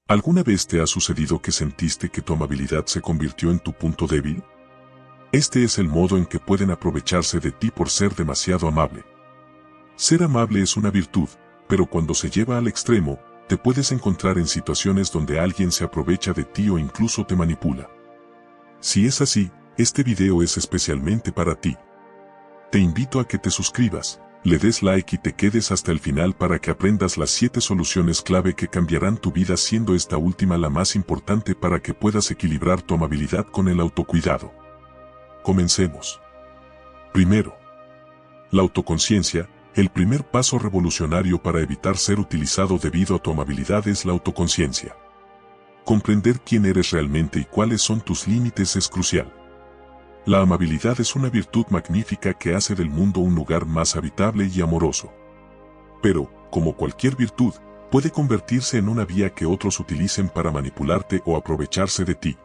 ¿Alguna vez te ha sucedido que sentiste que tu amabilidad se convirtió en tu punto débil? Este es el modo en que pueden aprovecharse de ti por ser demasiado amable. Ser amable es una virtud, pero cuando se lleva al extremo, te puedes encontrar en situaciones donde alguien se aprovecha de ti o incluso te manipula. Si es así, este video es especialmente para ti. Te invito a que te suscribas, le des like y te quedes hasta el final para que aprendas las 7 soluciones clave que cambiarán tu vida, siendo esta última la más importante para que puedas equilibrar tu amabilidad con el autocuidado. Comencemos. Primero, la autoconciencia. El primer paso revolucionario para evitar ser utilizado debido a tu amabilidad es la autoconciencia. Comprender quién eres realmente y cuáles son tus límites es crucial. La amabilidad es una virtud magnífica que hace del mundo un lugar más habitable y amoroso. Pero, como cualquier virtud, puede convertirse en una vía que otros utilicen para manipularte o aprovecharse de ti.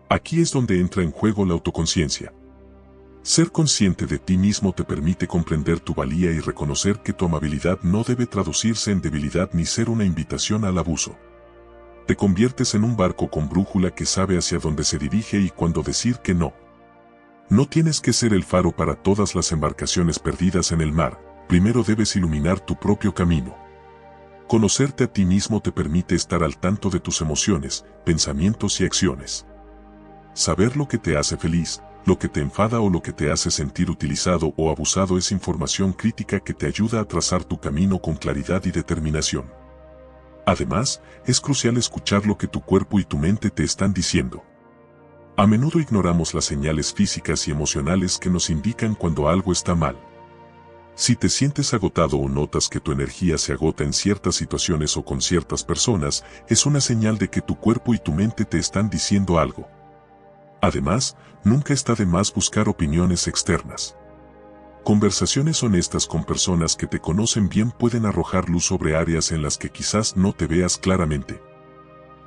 Aquí es donde entra en juego la autoconciencia. Ser consciente de ti mismo te permite comprender tu valía y reconocer que tu amabilidad no debe traducirse en debilidad ni ser una invitación al abuso. Te conviertes en un barco con brújula que sabe hacia dónde se dirige y cuándo decir que no. No tienes que ser el faro para todas las embarcaciones perdidas en el mar, primero debes iluminar tu propio camino. Conocerte a ti mismo te permite estar al tanto de tus emociones, pensamientos y acciones. Saber lo que te hace feliz, lo que te enfada o lo que te hace sentir utilizado o abusado es información crítica que te ayuda a trazar tu camino con claridad y determinación. Además, es crucial escuchar lo que tu cuerpo y tu mente te están diciendo. A menudo ignoramos las señales físicas y emocionales que nos indican cuando algo está mal. Si te sientes agotado o notas que tu energía se agota en ciertas situaciones o con ciertas personas, es una señal de que tu cuerpo y tu mente te están diciendo algo. Además, nunca está de más buscar opiniones externas. Conversaciones honestas con personas que te conocen bien pueden arrojar luz sobre áreas en las que quizás no te veas claramente.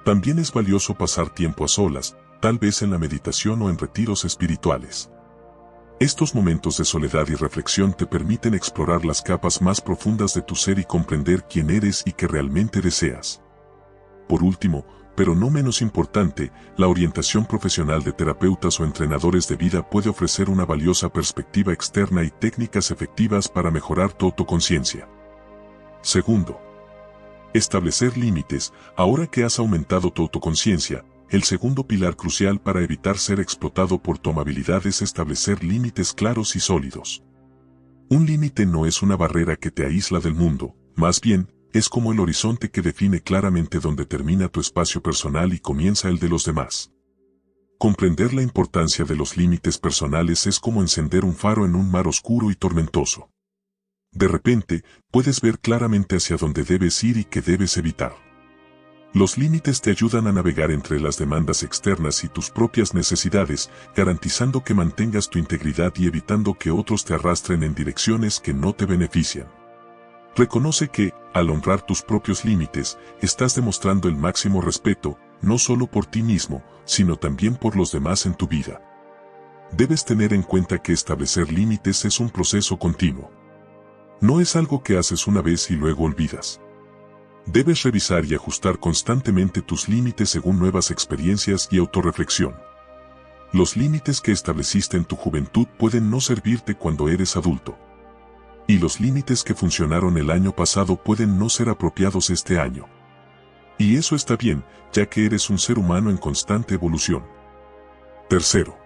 También es valioso pasar tiempo a solas, tal vez en la meditación o en retiros espirituales. Estos momentos de soledad y reflexión te permiten explorar las capas más profundas de tu ser y comprender quién eres y qué realmente deseas. Por último, pero no menos importante, la orientación profesional de terapeutas o entrenadores de vida puede ofrecer una valiosa perspectiva externa y técnicas efectivas para mejorar tu autoconciencia. Segundo, establecer límites. Ahora que has aumentado tu autoconciencia, el segundo pilar crucial para evitar ser explotado por tu amabilidad es establecer límites claros y sólidos. Un límite no es una barrera que te aísla del mundo, más bien, es como el horizonte que define claramente dónde termina tu espacio personal y comienza el de los demás. Comprender la importancia de los límites personales es como encender un faro en un mar oscuro y tormentoso. De repente, puedes ver claramente hacia dónde debes ir y qué debes evitar. Los límites te ayudan a navegar entre las demandas externas y tus propias necesidades, garantizando que mantengas tu integridad y evitando que otros te arrastren en direcciones que no te benefician. Reconoce que, al honrar tus propios límites, estás demostrando el máximo respeto, no solo por ti mismo, sino también por los demás en tu vida. Debes tener en cuenta que establecer límites es un proceso continuo. No es algo que haces una vez y luego olvidas. Debes revisar y ajustar constantemente tus límites según nuevas experiencias y autorreflexión. Los límites que estableciste en tu juventud pueden no servirte cuando eres adulto. Y los límites que funcionaron el año pasado pueden no ser apropiados este año. Y eso está bien, ya que eres un ser humano en constante evolución. Tercero,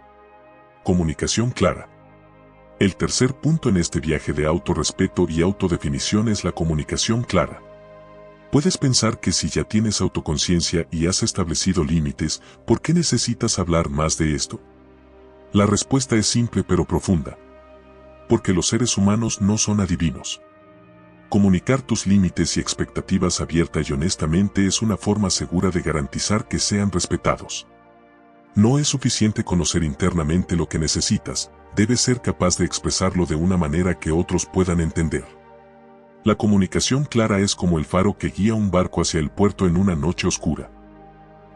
comunicación clara. El tercer punto en este viaje de autorrespeto y autodefinición es la comunicación clara. Puedes pensar que si ya tienes autoconciencia y has establecido límites, ¿por qué necesitas hablar más de esto? La respuesta es simple pero profunda. Porque los seres humanos no son adivinos. Comunicar tus límites y expectativas abierta y honestamente es una forma segura de garantizar que sean respetados. No es suficiente conocer internamente lo que necesitas, debes ser capaz de expresarlo de una manera que otros puedan entender. La comunicación clara es como el faro que guía un barco hacia el puerto en una noche oscura.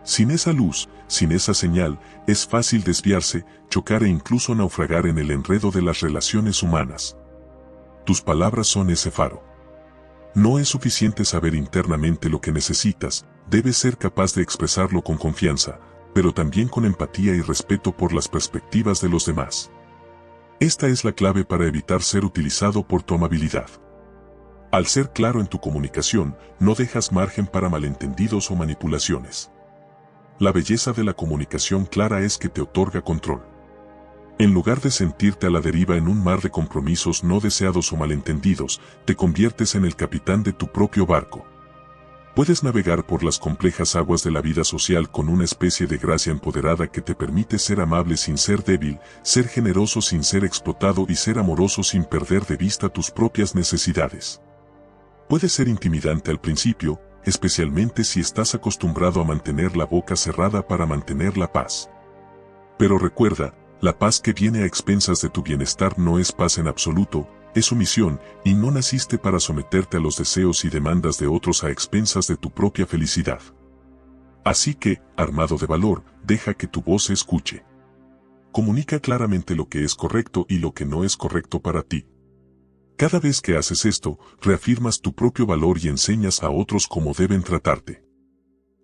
Sin esa luz, sin esa señal, es fácil desviarse, chocar e incluso naufragar en el enredo de las relaciones humanas. Tus palabras son ese faro. No es suficiente saber internamente lo que necesitas, debes ser capaz de expresarlo con confianza, pero también con empatía y respeto por las perspectivas de los demás. Esta es la clave para evitar ser utilizado por tu amabilidad. Al ser claro en tu comunicación, no dejas margen para malentendidos o manipulaciones. La belleza de la comunicación clara es que te otorga control. En lugar de sentirte a la deriva en un mar de compromisos no deseados o malentendidos, te conviertes en el capitán de tu propio barco. Puedes navegar por las complejas aguas de la vida social con una especie de gracia empoderada que te permite ser amable sin ser débil, ser generoso sin ser explotado y ser amoroso sin perder de vista tus propias necesidades. Puede ser intimidante al principio, especialmente si estás acostumbrado a mantener la boca cerrada para mantener la paz. Pero recuerda, la paz que viene a expensas de tu bienestar no es paz en absoluto, es sumisión, y no naciste para someterte a los deseos y demandas de otros a expensas de tu propia felicidad. Así que, armado de valor, deja que tu voz se escuche. Comunica claramente lo que es correcto y lo que no es correcto para ti. Cada vez que haces esto, reafirmas tu propio valor y enseñas a otros cómo deben tratarte.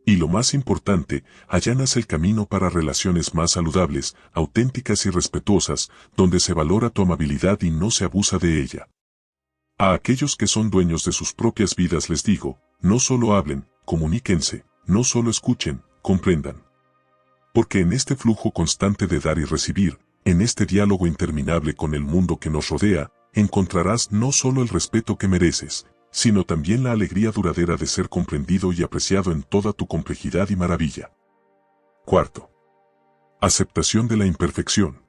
Y lo más importante, allanas el camino para relaciones más saludables, auténticas y respetuosas, donde se valora tu amabilidad y no se abusa de ella. A aquellos que son dueños de sus propias vidas les digo, no solo hablen, comuníquense, no solo escuchen, comprendan. Porque en este flujo constante de dar y recibir, en este diálogo interminable con el mundo que nos rodea, encontrarás no solo el respeto que mereces, sino también la alegría duradera de ser comprendido y apreciado en toda tu complejidad y maravilla. Cuarto. Aceptación de la imperfección.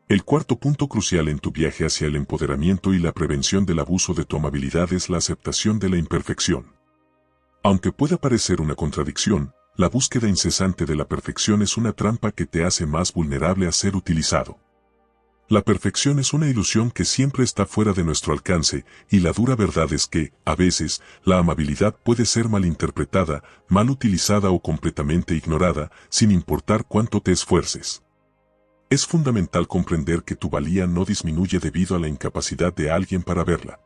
El cuarto punto crucial en tu viaje hacia el empoderamiento y la prevención del abuso de tu amabilidad es la aceptación de la imperfección. Aunque pueda parecer una contradicción, la búsqueda incesante de la perfección es una trampa que te hace más vulnerable a ser utilizado. La perfección es una ilusión que siempre está fuera de nuestro alcance, y la dura verdad es que, a veces, la amabilidad puede ser malinterpretada, mal utilizada o completamente ignorada, sin importar cuánto te esfuerces. Es fundamental comprender que tu valía no disminuye debido a la incapacidad de alguien para verla.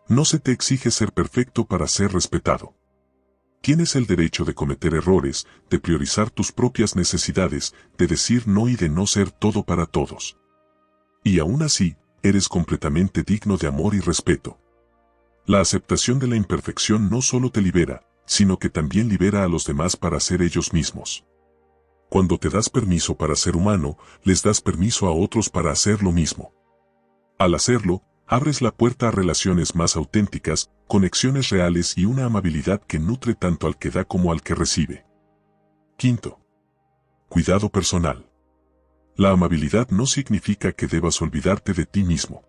No se te exige ser perfecto para ser respetado. Tienes el derecho de cometer errores, de priorizar tus propias necesidades, de decir no y de no ser todo para todos. Y aún así, eres completamente digno de amor y respeto. La aceptación de la imperfección no solo te libera, sino que también libera a los demás para ser ellos mismos. Cuando te das permiso para ser humano, les das permiso a otros para hacer lo mismo. Al hacerlo, abres la puerta a relaciones más auténticas, conexiones reales y una amabilidad que nutre tanto al que da como al que recibe. Quinto. Cuidado personal. La amabilidad no significa que debas olvidarte de ti mismo.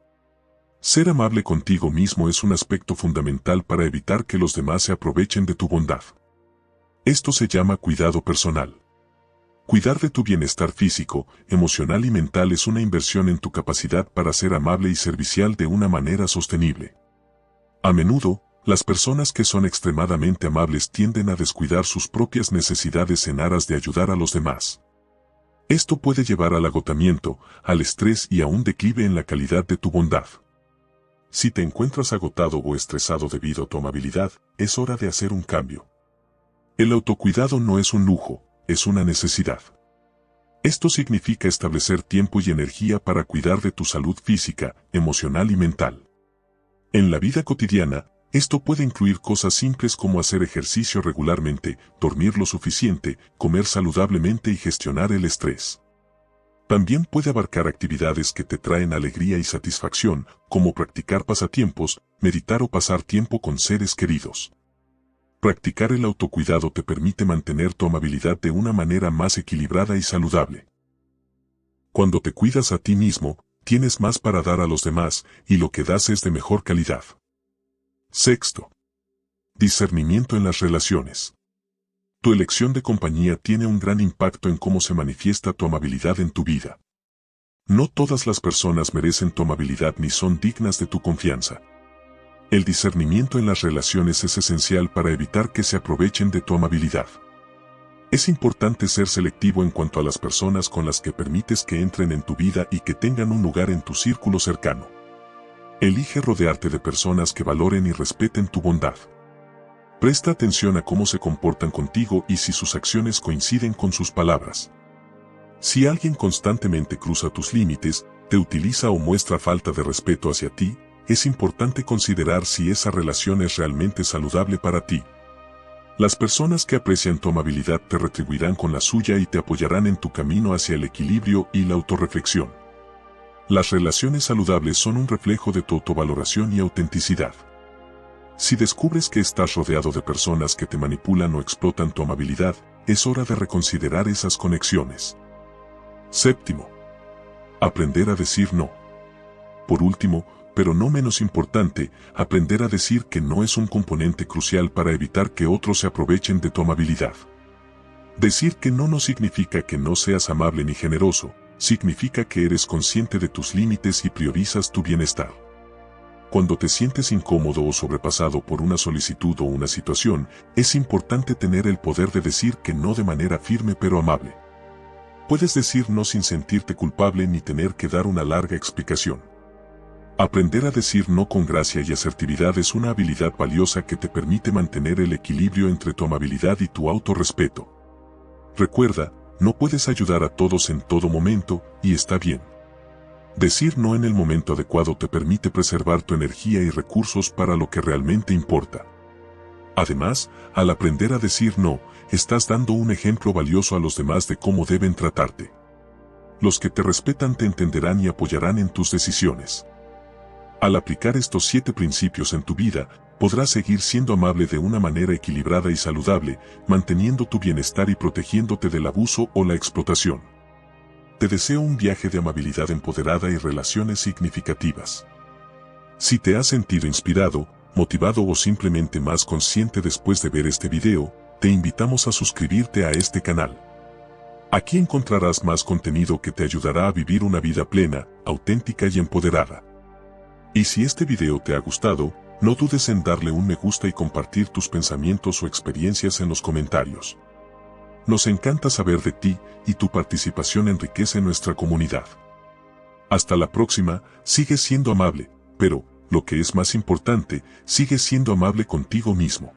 Ser amable contigo mismo es un aspecto fundamental para evitar que los demás se aprovechen de tu bondad. Esto se llama cuidado personal. Cuidar de tu bienestar físico, emocional y mental es una inversión en tu capacidad para ser amable y servicial de una manera sostenible. A menudo, las personas que son extremadamente amables tienden a descuidar sus propias necesidades en aras de ayudar a los demás. Esto puede llevar al agotamiento, al estrés y a un declive en la calidad de tu bondad. Si te encuentras agotado o estresado debido a tu amabilidad, es hora de hacer un cambio. El autocuidado no es un lujo, es una necesidad. Esto significa establecer tiempo y energía para cuidar de tu salud física, emocional y mental. En la vida cotidiana, esto puede incluir cosas simples como hacer ejercicio regularmente, dormir lo suficiente, comer saludablemente y gestionar el estrés. También puede abarcar actividades que te traen alegría y satisfacción, como practicar pasatiempos, meditar o pasar tiempo con seres queridos. Practicar el autocuidado te permite mantener tu amabilidad de una manera más equilibrada y saludable. Cuando te cuidas a ti mismo, tienes más para dar a los demás, y lo que das es de mejor calidad. Sexto. Discernimiento en las relaciones. Tu elección de compañía tiene un gran impacto en cómo se manifiesta tu amabilidad en tu vida. No todas las personas merecen tu amabilidad ni son dignas de tu confianza. El discernimiento en las relaciones es esencial para evitar que se aprovechen de tu amabilidad. Es importante ser selectivo en cuanto a las personas con las que permites que entren en tu vida y que tengan un lugar en tu círculo cercano. Elige rodearte de personas que valoren y respeten tu bondad. Presta atención a cómo se comportan contigo y si sus acciones coinciden con sus palabras. Si alguien constantemente cruza tus límites, te utiliza o muestra falta de respeto hacia ti, es importante considerar si esa relación es realmente saludable para ti. Las personas que aprecian tu amabilidad te retribuirán con la suya y te apoyarán en tu camino hacia el equilibrio y la autorreflexión. Las relaciones saludables son un reflejo de tu autovaloración y autenticidad. Si descubres que estás rodeado de personas que te manipulan o explotan tu amabilidad, es hora de reconsiderar esas conexiones. Séptimo, aprender a decir no. Por último, pero no menos importante, aprender a decir que no es un componente crucial para evitar que otros se aprovechen de tu amabilidad. Decir que no significa que no seas amable ni generoso, significa que eres consciente de tus límites y priorizas tu bienestar. Cuando te sientes incómodo o sobrepasado por una solicitud o una situación, es importante tener el poder de decir que no de manera firme pero amable. Puedes decir no sin sentirte culpable ni tener que dar una larga explicación. Aprender a decir no con gracia y asertividad es una habilidad valiosa que te permite mantener el equilibrio entre tu amabilidad y tu autorrespeto. Recuerda, no puedes ayudar a todos en todo momento, y está bien. Decir no en el momento adecuado te permite preservar tu energía y recursos para lo que realmente importa. Además, al aprender a decir no, estás dando un ejemplo valioso a los demás de cómo deben tratarte. Los que te respetan te entenderán y apoyarán en tus decisiones. Al aplicar estos 7 principios en tu vida, podrás seguir siendo amable de una manera equilibrada y saludable, manteniendo tu bienestar y protegiéndote del abuso o la explotación. Te deseo un viaje de amabilidad empoderada y relaciones significativas. Si te has sentido inspirado, motivado o simplemente más consciente después de ver este video, te invitamos a suscribirte a este canal. Aquí encontrarás más contenido que te ayudará a vivir una vida plena, auténtica y empoderada. Y si este video te ha gustado, no dudes en darle un me gusta y compartir tus pensamientos o experiencias en los comentarios. Nos encanta saber de ti y tu participación enriquece nuestra comunidad. Hasta la próxima, sigue siendo amable, pero, lo que es más importante, sigue siendo amable contigo mismo.